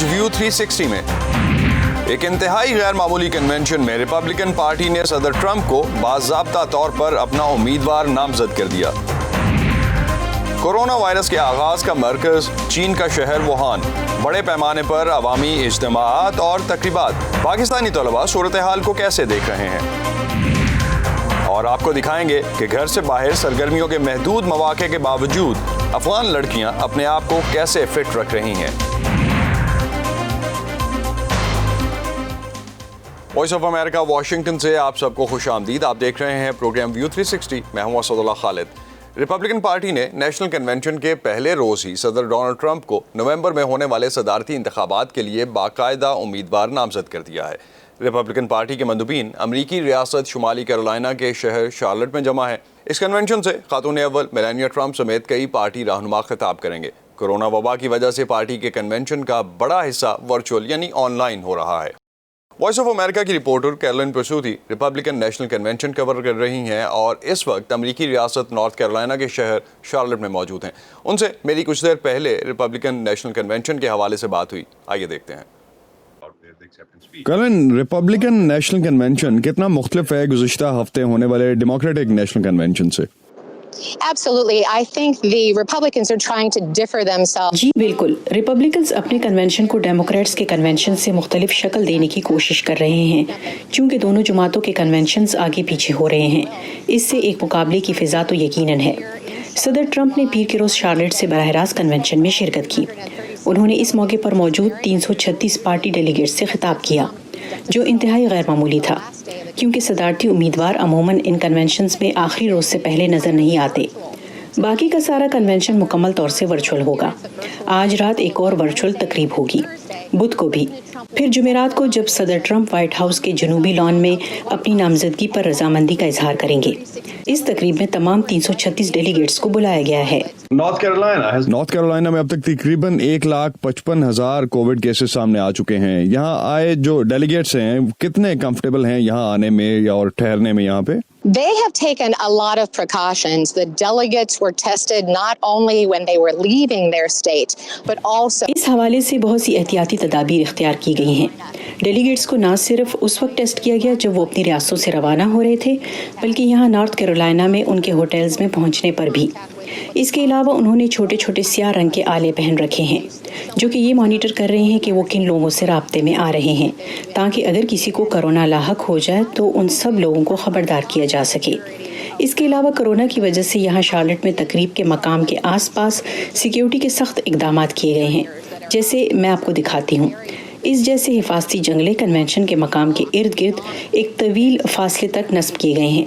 آج ویو 360 میں ایک انتہائی غیر معمولی کنونشن میں ریپبلکن پارٹی نے صدر ٹرمپ کو باضابطہ طور پر اپنا امیدوار نامزد کر دیا۔ کورونا وائرس کے آغاز کا مرکز چین کا شہر ووہان، بڑے پیمانے پر عوامی اجتماعات اور تقریبات۔ پاکستانی طلباء صورتحال کو کیسے دیکھ رہے ہیں؟ اور آپ کو دکھائیں گے کہ گھر سے باہر سرگرمیوں کے محدود مواقع کے باوجود افغان لڑکیاں اپنے آپ کو کیسے فٹ رکھ رہی ہیں۔ وائس آف امریکہ واشنگٹن سے آپ سب کو خوش آمدید۔ آپ دیکھ رہے ہیں پروگرام ویو 360۔ میں ہوں اسد اللہ خالد۔ ریپبلکن پارٹی نے نیشنل کنونشن کے پہلے روز ہی صدر ڈونلڈ ٹرمپ کو نومبر میں ہونے والے صدارتی انتخابات کے لیے باقاعدہ امیدوار نامزد کر دیا ہے۔ ریپبلکن پارٹی کے مندوبین امریکی ریاست شمالی کیرولینا کے شہر شارلٹ میں جمع ہیں۔ اس کنونشن سے خاتون اول میلانیا ٹرمپ سمیت کئی پارٹی رہنما خطاب کریں گے۔ کورونا وبا کی وجہ سے پارٹی کے کنونشن کا بڑا حصہ ورچوئل یعنی آن لائن ہو رہا ہے۔ وائس آف امریکہ کی reporter Caroline Presutti Republican National Convention cover کر رہی ہیں اور اس وقت امریکی ریاست نارتھ کیرولینا کے شہر شارلٹ میں موجود ہیں۔ ان سے میری کچھ دیر پہلے ریپبلکن نیشنل کنونشن کے حوالے سے بات ہوئی، آئیے دیکھتے ہیں۔ کرن، ریپبلکن نیشنل کنونشن کتنا مختلف ہے گزشتہ ہفتے ہونے والے ڈیموکریٹک نیشنل کنونشن سے؟ Absolutely. I think the Republicans are trying to differ themselves. جی بالکل، ریپبلکنز اپنے کنونشن کو ڈیموکریٹس کے کنونشن سے مختلف شکل دینے کی کوشش کر رہے ہیں، چونکہ دونوں جماعتوں کے کنونشنز آگے پیچھے ہو رہے ہیں۔ اس سے ایک مقابلے کی فضا تو یقیناً ہے۔ صدر ٹرمپ نے پیر کے روز شارلٹ سے براہ راست کنونشن میں شرکت کی۔ انہوں نے اس موقع پر موجود 336 پارٹی ڈیلیگیٹس سے خطاب کیا، جو انتہائی غیر معمولی تھا، کیونکہ صدارتی امیدوار عموماً ان کنونشنز میں آخری روز سے پہلے نظر نہیں آتے۔ باقی کا سارا کنونشن مکمل طور سے ورچوئل ہوگا۔ آج رات ایک اور ورچوئل تقریب ہوگی، بدھ کو بھی، پھر جمعرات کو جب صدر ٹرمپ وائٹ ہاؤس کے جنوبی لان میں اپنی نامزدگی پر رضامندی کا اظہار کریں گے۔ اس تقریب میں تمام 336 ڈیلیگیٹس کو بلایا گیا ہے۔ نارتھ کیرولینا میں اب تک تقریباً 1,55,000 کووڈ کیسز سامنے آ چکے ہیں۔ یہاں آئے جو ڈیلیگیٹس ہیں کتنے کمفرٹیبل ہیں یہاں آنے میں یا اور ٹھہرنے میں یہاں پہ؟ They have taken a lot of precautions. The delegates were tested not only when they were leaving their state, but also اس حوالے سے بہت سی احتیاطی تدابیر اختیار کی گئی ہیں۔ ڈیلیگیٹس کو نہ صرف اس وقت ٹیسٹ کیا گیا جب وہ اپنی ریاستوں سے روانہ ہو رہے تھے، بلکہ یہاں نارتھ کیرولینا میں ان کے ہوٹلز میں پہنچنے پر بھی۔ اس کے علاوہ انہوں نے چھوٹے چھوٹے سیاہ رنگ کے آلے پہن رکھے ہیں، جو کہ یہ مانیٹر کر رہے ہیں کہ وہ کن لوگوں سے رابطے میں آ رہے ہیں، تاکہ اگر کسی کو کرونا لاحق ہو جائے تو ان سب لوگوں کو خبردار کیا جا سکے۔ اس کے علاوہ کرونا کی وجہ سے یہاں شارلٹ میں تقریب کے مقام کے آس پاس سیکیورٹی کے سخت اقدامات کیے گئے ہیں، جیسے میں آپ کو دکھاتی ہوں۔ اس جیسے حفاظتی جنگلے کنونشن کے مقام کے ارد گرد ایک طویل فاصلے تک نصب کیے گئے ہیں۔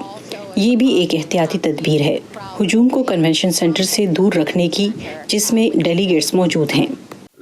یہ بھی ایک احتیاطی تدبیر ہے ہجوم کو کنونشن سینٹر سے دور رکھنے کی، جس میں ڈیلیگیٹس موجود ہیں۔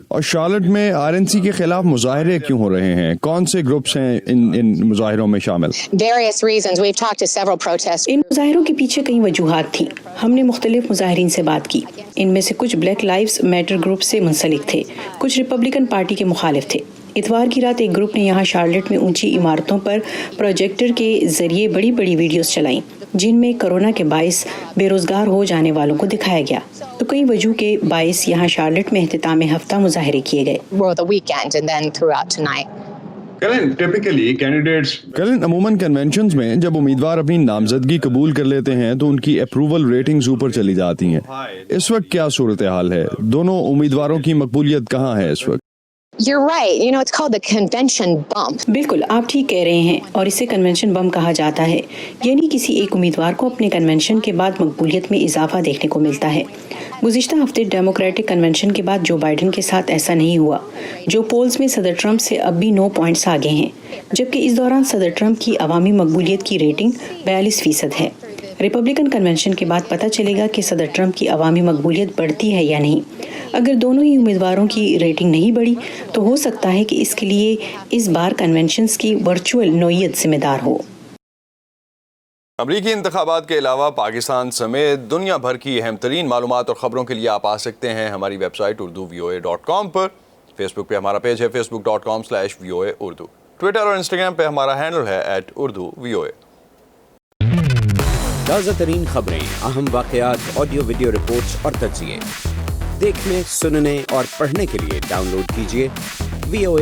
اور شارلٹ میں RNC کے خلاف مظاہرے کیوں ہو رہے ہیں؟ کون سے گروپس ہیں ان مظاہروں میں شامل؟ various reasons. We've talked to several protesters. ان مظاہروں کے پیچھے کئی وجوہات تھیں۔ ہم نے مختلف مظاہرین سے بات کی۔ ان میں سے کچھ بلیک لائیوز میٹر گروپ سے منسلک تھے، کچھ ریپبلکن پارٹی کے مخالف تھے۔ اتوار کی رات ایک گروپ نے یہاں شارلٹ میں اونچی عمارتوں پر پروجیکٹر کے ذریعے بڑی بڑی ویڈیوز چلائیں، جن میں کورونا کے باعث بے روزگار ہو جانے والوں کو دکھایا گیا۔ تو کئی وجوہ کے باعث یہاں شارلٹ میں اختتام ہفتہ مظاہرے کیے گئے۔ For the weekend and then throughout tonight. کرن، عموماً کنونشنز میں جب امیدوار اپنی نامزدگی قبول کر لیتے ہیں تو ان کی اپروول ریٹنگز اوپر چلی جاتی ہیں۔ اس وقت کیا صورتحال ہے؟ دونوں امیدواروں کی مقبولیت کہاں ہے اس وقت؟ You're right. You know, it's called the convention bump. بالکل، آپ ٹھیک کہہ رہے ہیں، اور اسے کنونشن بم کہا جاتا ہے، یعنی کسی ایک امیدوار کو اپنے کنونشن کے بعد مقبولیت میں اضافہ دیکھنے کو ملتا ہے۔ گزشتہ ہفتے ڈیموکریٹک کنونشن کے بعد جو بائیڈن کے ساتھ ایسا نہیں ہوا، جو پولز میں صدر ٹرمپ سے اب بھی 9 پوائنٹس آگے ہیں، جبکہ اس دوران صدر ٹرمپ کی عوامی مقبولیت کی ریٹنگ 42% ہے۔ ریپبلکن کنونشن کے بعد پتہ چلے گا کہ صدر ٹرمپ کی عوامی مقبولیت بڑھتی ہے یا نہیں۔ اگر دونوں ہی امیدواروں کی ریٹنگ نہیں بڑھی تو ہو سکتا ہے کہ اس کے لیے اس بار کنونشنز کی ورچوئل نوعیت ذمہ دار ہو۔ امریکی انتخابات کے علاوہ پاکستان سمیت دنیا بھر کی اہم ترین معلومات اور خبروں کے لیے آپ آ سکتے ہیں ہماری ویب سائٹ urduvoa.com پر۔ فیس بک پہ ہمارا پیج ہے facebook.com/VOA اردو۔ ٹویٹر اور انسٹاگرام پہ ہمارا ہینڈل ہے @urduvoa۔ تازہ ترین خبریں، اہم واقعات، آڈیو ویڈیو رپورٹس اور تجزیے دیکھنے، سننے اور پڑھنے کے لیے ڈاؤن لوڈ کیجیے VOA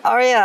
Aria,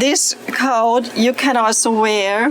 This coat you can also wear.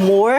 more.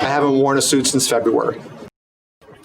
I haven't worn a suit since February.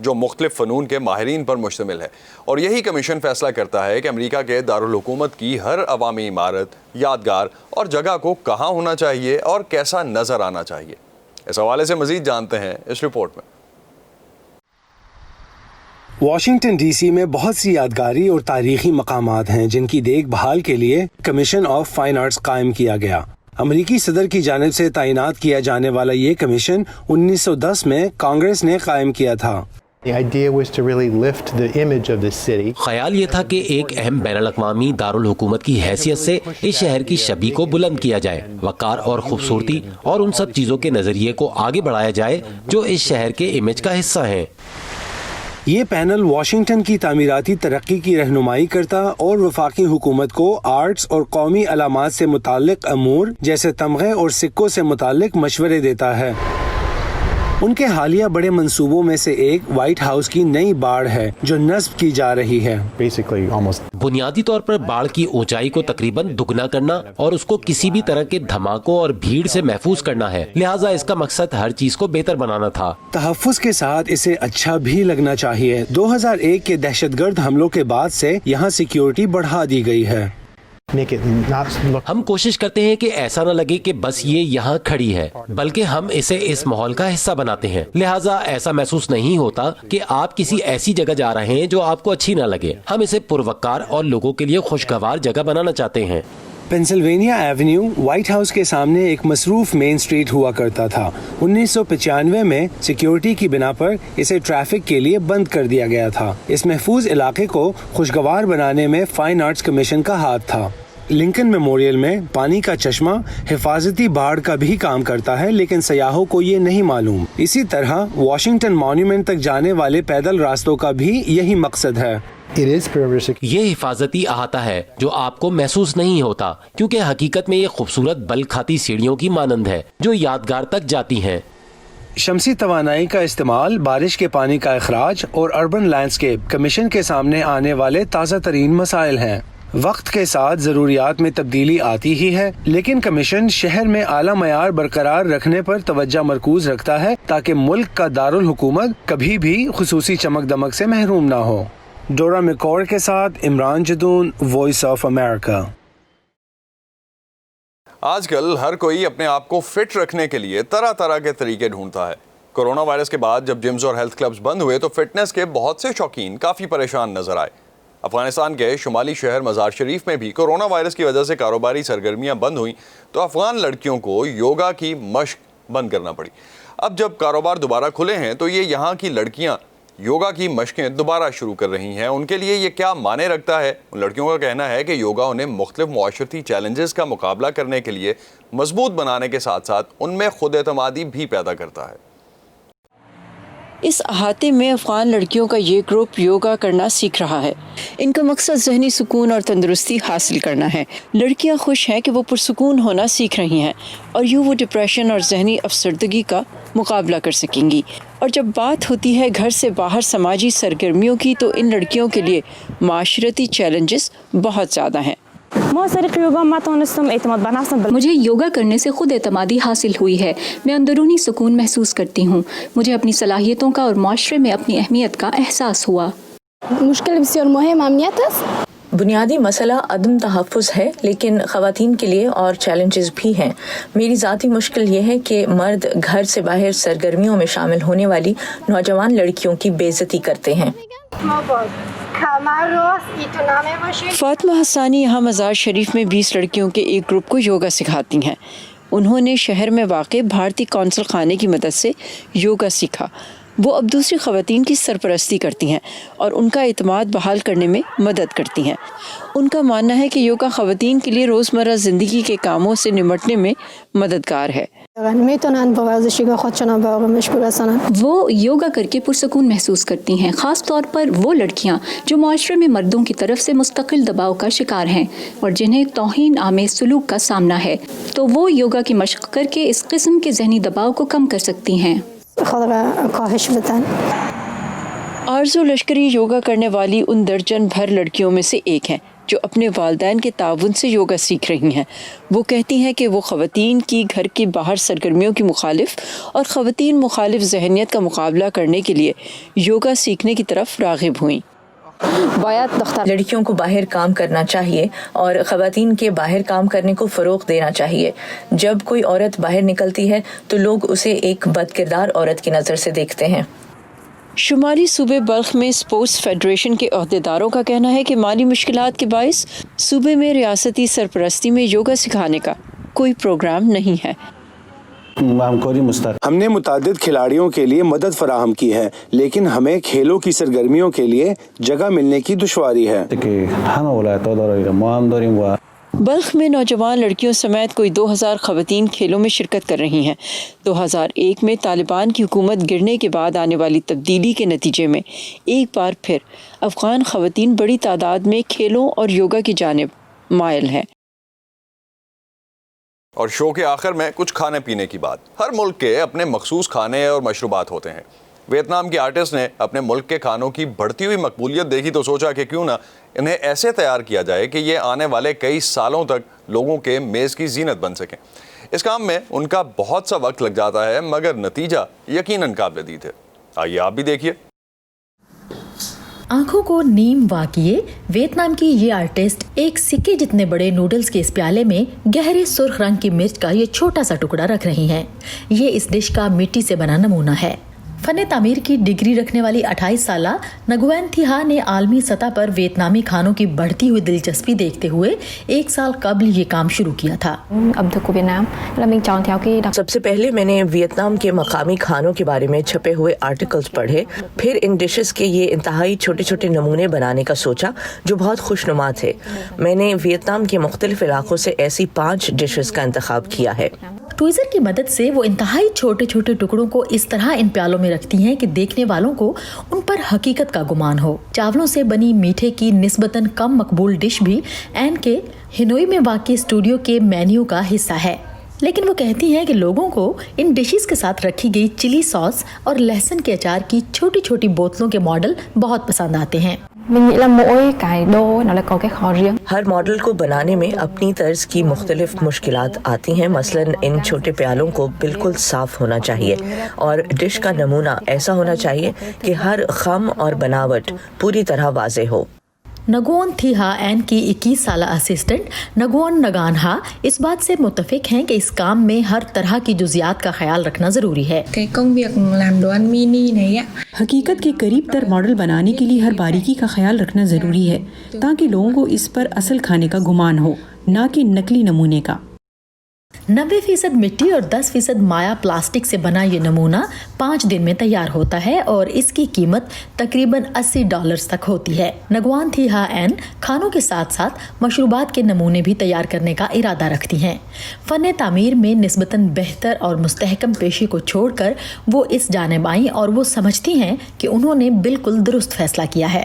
جو مختلف فنون کے ماہرین پر مشتمل ہے، اور یہی کمیشن فیصلہ کرتا ہے کہ امریکہ کے دارالحکومت کی ہر عوامی عمارت، یادگار اور جگہ کو کہاں ہونا چاہیے اور کیسا نظر آنا چاہیے۔ اس حوالے سے مزید جانتے ہیں اس رپورٹ میں۔ واشنگٹن ڈی سی میں بہت سی یادگاری اور تاریخی مقامات ہیں جن کی دیکھ بھال کے لیے کمیشن آف فائن آرٹس قائم کیا گیا۔ امریکی صدر کی جانب سے تعینات کیا جانے والا یہ کمیشن 1910 میں کانگریس نے قائم کیا تھا۔ خیال یہ تھا کہ ایک اہم بین الاقوامی دارالحکومت کی حیثیت سے اس شہر کی شبیہ کو بلند کیا جائے، وقار اور خوبصورتی اور ان سب چیزوں کے نظریے کو آگے بڑھایا جائے جو اس شہر کے امیج کا حصہ ہیں۔ یہ پینل واشنگٹن کی تعمیراتی ترقی کی رہنمائی کرتا اور وفاقی حکومت کو آرٹس اور قومی علامات سے متعلق امور جیسے تمغے اور سکوں سے متعلق مشورے دیتا ہے۔ ان کے حالیہ بڑے منصوبوں میں سے ایک وائٹ ہاؤس کی نئی باڑ ہے جو نصب کی جا رہی ہے۔ بنیادی طور پر باڑ کی اونچائی کو تقریباً دگنا کرنا اور اس کو کسی بھی طرح کے دھماکوں اور بھیڑ سے محفوظ کرنا ہے، لہٰذا اس کا مقصد ہر چیز کو بہتر بنانا تھا۔ تحفظ کے ساتھ اسے اچھا بھی لگنا چاہیے۔ 2001 کے دہشت گرد حملوں کے بعد سے یہاں سیکیورٹی بڑھا دی گئی ہے۔ ہم کوشش کرتے ہیں کہ ایسا نہ لگے کہ بس یہ یہاں کھڑی ہے، بلکہ ہم اسے اس ماحول کا حصہ بناتے ہیں، لہٰذا ایسا محسوس نہیں ہوتا کہ آپ کسی ایسی جگہ جا رہے ہیں جو آپ کو اچھی نہ لگے۔ ہم اسے پروقار اور لوگوں کے لیے خوشگوار جگہ بنانا چاہتے ہیں۔ پینسلوینیا ایونیو وائٹ ہاؤس کے سامنے ایک مصروف مین سٹریٹ ہوا کرتا تھا۔ 1995 میں سیکیورٹی کی بنا پر اسے ٹریفک کے لیے بند کر دیا گیا تھا۔ اس محفوظ علاقے کو خوشگوار بنانے میں فائن آرٹس کمیشن کا ہاتھ تھا۔ لنکن میموریل میں پانی کا چشمہ حفاظتی باڑ کا بھی کام کرتا ہے، لیکن سیاحوں کو یہ نہیں معلوم۔ اسی طرح واشنگٹن مانیومنٹ تک جانے والے پیدل راستوں کا بھی یہی مقصد ہے۔ یہ حفاظتی احاطہ ہے جو آپ کو محسوس نہیں ہوتا، کیونکہ حقیقت میں یہ خوبصورت بل کھاتی سیڑھیوں کی مانند ہے جو یادگار تک جاتی ہیں۔ شمسی توانائی کا استعمال، بارش کے پانی کا اخراج اور اربن لینڈسکیپ کمیشن کے سامنے آنے والے تازہ ترین مسائل ہیں۔ وقت کے ساتھ ضروریات میں تبدیلی آتی ہی ہے، لیکن کمیشن شہر میں اعلیٰ معیار برقرار رکھنے پر توجہ مرکوز رکھتا ہے تاکہ ملک کا دارالحکومت کبھی بھی خصوصی چمک دمک سے محروم نہ ہو۔ ڈورا میکور کے ساتھ عمران جدون، وائس آف امریکہ۔ آج کل ہر کوئی اپنے آپ کو فٹ رکھنے کے لیے طرح طرح کے طریقے ڈھونڈتا ہے۔ کورونا وائرس کے بعد جب جمز اور ہیلتھ کلبز بند ہوئے تو فٹنس کے بہت سے شوقین کافی پریشان نظر آئے۔ افغانستان کے شمالی شہر مزار شریف میں بھی کورونا وائرس کی وجہ سے کاروباری سرگرمیاں بند ہوئیں تو افغان لڑکیوں کو یوگا کی مشق بند کرنا پڑی۔ اب جب کاروبار دوبارہ کھلے ہیں تو یہ یہاں کی لڑکیاں یوگا کی مشقیں دوبارہ شروع کر رہی ہیں۔ ان کے لیے یہ کیا معنی رکھتا ہے؟ ان لڑکیوں کا کہنا ہے کہ یوگا انہیں مختلف معاشرتی چیلنجز کا مقابلہ کرنے کے لیے مضبوط بنانے کے ساتھ ساتھ ان میں خود اعتمادی بھی پیدا کرتا ہے۔ اس احاطے میں افغان لڑکیوں کا یہ گروپ یوگا کرنا سیکھ رہا ہے۔ ان کا مقصد ذہنی سکون اور تندرستی حاصل کرنا ہے۔ لڑکیاں خوش ہیں کہ وہ پرسکون ہونا سیکھ رہی ہیں اور یوں وہ ڈپریشن اور ذہنی افسردگی کا مقابلہ کر سکیں گی۔ اور جب بات ہوتی ہے گھر سے باہر سماجی سرگرمیوں کی تو ان لڑکیوں کے لیے معاشرتی چیلنجز بہت زیادہ ہیں۔ مجھے یوگا کرنے سے خود اعتمادی حاصل ہوئی ہے۔ میں اندرونی سکون محسوس کرتی ہوں۔ مجھے اپنی صلاحیتوں کا اور معاشرے میں اپنی اہمیت کا احساس ہوا۔ بنیادی مسئلہ عدم تحفظ ہے، لیکن خواتین کے لیے اور چیلنجز بھی ہیں۔ میری ذاتی مشکل یہ ہے کہ مرد گھر سے باہر سرگرمیوں میں شامل ہونے والی نوجوان لڑکیوں کی بے عزتی کرتے ہیں۔ فاطمہ حسانی یہاں مزار شریف میں 20 لڑکیوں کے ایک گروپ کو یوگا سکھاتی ہیں۔ انہوں نے شہر میں واقع بھارتی کونسل خانے کی مدد سے یوگا سیکھا۔ وہ اب دوسری خواتین کی سرپرستی کرتی ہیں اور ان کا اعتماد بحال کرنے میں مدد کرتی ہیں۔ ان کا ماننا ہے کہ یوگا خواتین کے لیے روزمرہ زندگی کے کاموں سے نمٹنے میں مددگار ہے۔ وہ یوگا کر کے پرسکون محسوس کرتی ہیں، خاص طور پر وہ لڑکیاں جو معاشرے میں مردوں کی طرف سے مستقل دباؤ کا شکار ہیں اور جنہیں توہین آمیز سلوک کا سامنا ہے، تو وہ یوگا کی مشق کر کے اس قسم کے ذہنی دباؤ کو کم کر سکتی ہیں۔ آرزو لشکری یوگا کرنے والی ان درجن بھر لڑکیوں میں سے ایک ہیں۔ جو اپنے والدین کے تعاون سے یوگا سیکھ رہی ہیں. وہ کہتی ہیں کہ وہ خواتین کی گھر کے باہر سرگرمیوں کی مخالف اور خواتین مخالف ذہنیت کا مقابلہ کرنے کے لیے یوگا سیکھنے کی طرف راغب ہوئیں. لڑکیوں کو باہر کام کرنا چاہیے اور خواتین کے باہر کام کرنے کو فروغ دینا چاہیے. جب کوئی عورت باہر نکلتی ہے تو لوگ اسے ایک بد کردار عورت کی نظر سے دیکھتے ہیں. شمالی صوبے بلخ میں اسپورٹس فیڈریشن کے عہدیداروں کا کہنا ہے کہ مالی مشکلات کے باعث صوبے میں ریاستی سرپرستی میں یوگا سکھانے کا کوئی پروگرام نہیں ہے. ہم نے متعدد کھلاڑیوں کے لیے مدد فراہم کی ہے، لیکن ہمیں کھیلوں کی سرگرمیوں کے لیے جگہ ملنے کی دشواری ہے. بلخ میں نوجوان لڑکیوں سمیت کوئی 2000 خواتین کھیلوں میں شرکت کر رہی ہیں. 2001 میں طالبان کی حکومت گرنے کے بعد آنے والی تبدیلی کے نتیجے میں ایک بار پھر افغان خواتین بڑی تعداد میں کھیلوں اور یوگا کی جانب مائل ہیں. اور شو کے آخر میں کچھ کھانے پینے کی بات. ہر ملک کے اپنے مخصوص کھانے اور مشروبات ہوتے ہیں. ویتنام کے آرٹسٹ نے اپنے ملک کے کھانوں کی بڑھتی ہوئی مقبولیت دیکھی تو سوچا کہ کیوں نہ انہیں ایسے تیار کیا جائے کہ یہ آنے والے کئی سالوں تک لوگوں کے میز کی زینت بن سکیں. اس کام میں ان کا بہت سا وقت لگ جاتا ہے مگر نتیجہ یقیناً قابل دید ہے. آئیے آپ بھی دیکھیے. آنکھوں کو نیم واقعے ویتنام کی یہ آرٹسٹ ایک سکے جتنے بڑے نوڈلز کے اس پیالے میں گہرے سرخ رنگ کی مرچ کا یہ چھوٹا سا ٹکڑا رکھ رہی ہیں. یہ اس ڈش کا مٹی سے بنا نمونہ ہے. فن تعمیر کی ڈگری رکھنے والی 28 سالہ نگوین تھی ہا نے عالمی سطح پر ویتنامی کھانوں کی بڑھتی ہوئی دلچسپی دیکھتے ہوئے 1 سال قبل یہ کام شروع کیا تھا. سب سے پہلے میں نے ویتنام کے مقامی کھانوں کے بارے میں چھپے ہوئے آرٹیکلز پڑھے. پھر ان ڈشز کے یہ انتہائی چھوٹے چھوٹے نمونے بنانے کا سوچا جو بہت خوشنما تھے. میں نے ویتنام کے مختلف علاقوں سے ایسی 5 ڈشز کا انتخاب کیا ہے. ٹویزر کی مدد سے وہ انتہائی چھوٹے چھوٹے ٹکڑوں کو اس طرح ان پیالوں میں رکھتی ہیں کہ دیکھنے والوں کو ان پر حقیقت کا گمان ہو. چاولوں سے بنی میٹھے کی نسبتاً کم مقبول ڈش بھی این کے ہنوئی میں واقع اسٹوڈیو کے مینیو کا حصہ ہے. لیکن وہ کہتی ہیں کہ لوگوں کو ان ڈشز کے ساتھ رکھی گئی چلی ساس اور لہسن کے اچار کی چھوٹی چھوٹی بوتلوں کے ماڈل بہت پسند آتے ہیں. ہر ماڈل کو بنانے میں اپنی طرز کی مختلف مشکلات آتی ہیں. مثلاً ان چھوٹے پیالوں کو بالکل صاف ہونا چاہیے اور ڈش کا نمونہ ایسا ہونا چاہیے کہ ہر خم اور بناوٹ پوری طرح واضح ہو. نگون تھی ہا این کی 21 سالہ اسسٹنٹ نگون نگان ہا اس بات سے متفق ہیں کہ اس کام میں ہر طرح کی جزیات کا خیال رکھنا ضروری ہے. حقیقت کے قریب تر ماڈل بنانے کے لیے ہر باریکی کا خیال رکھنا ضروری ہے تاکہ لوگوں کو اس پر اصل کھانے کا گمان ہو نہ کہ نقلی نمونے کا. 90% مٹی اور 10% مایا پلاسٹک سے بنا یہ نمونہ 5 دن میں تیار ہوتا ہے اور اس کی قیمت تقریباً $80 تک ہوتی ہے. نگوان تھی ہا این کھانوں کے ساتھ ساتھ مشروبات کے نمونے بھی تیار کرنے کا ارادہ رکھتی ہیں. فن تعمیر میں نسبتاً بہتر اور مستحکم پیشے کو چھوڑ کر وہ اس جانب آئیں اور وہ سمجھتی ہیں کہ انہوں نے بالکل درست فیصلہ کیا ہے.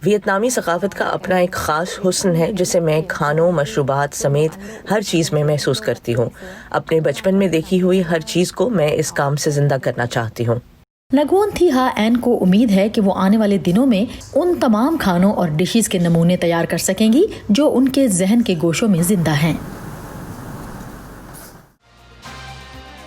ویتنامی ثقافت کا اپنا ایک خاص حسن ہے جسے میں کھانوں مشروبات سمیت ہر چیز میں محسوس کرتی ہوں. اپنے بچپن میں دیکھی ہوئی ہر چیز کو میں اس کام سے زندہ کرنا چاہتی ہوں. نگون تھی ہا این کو امید ہے کہ وہ آنے والے دنوں میں ان تمام کھانوں اور ڈشز کے نمونے تیار کر سکیں گی جو ان کے ذہن کے گوشوں میں زندہ ہیں.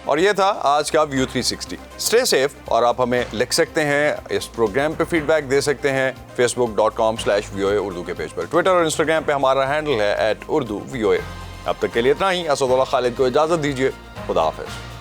اور یہ تھا آج کا ویو 360. اسٹے سیف اور آپ ہمیں لکھ سکتے ہیں, اس پروگرام پہ فیڈ بیک دے سکتے ہیں facebook.com/VOA اردو کے پیج پر. ٹویٹر اور انسٹاگرام پہ ہمارا ہینڈل ہے @urduvoa. اب تک کے لیے اتنا ہی. اسد اللہ خالد کو اجازت دیجیے. خدا حافظ.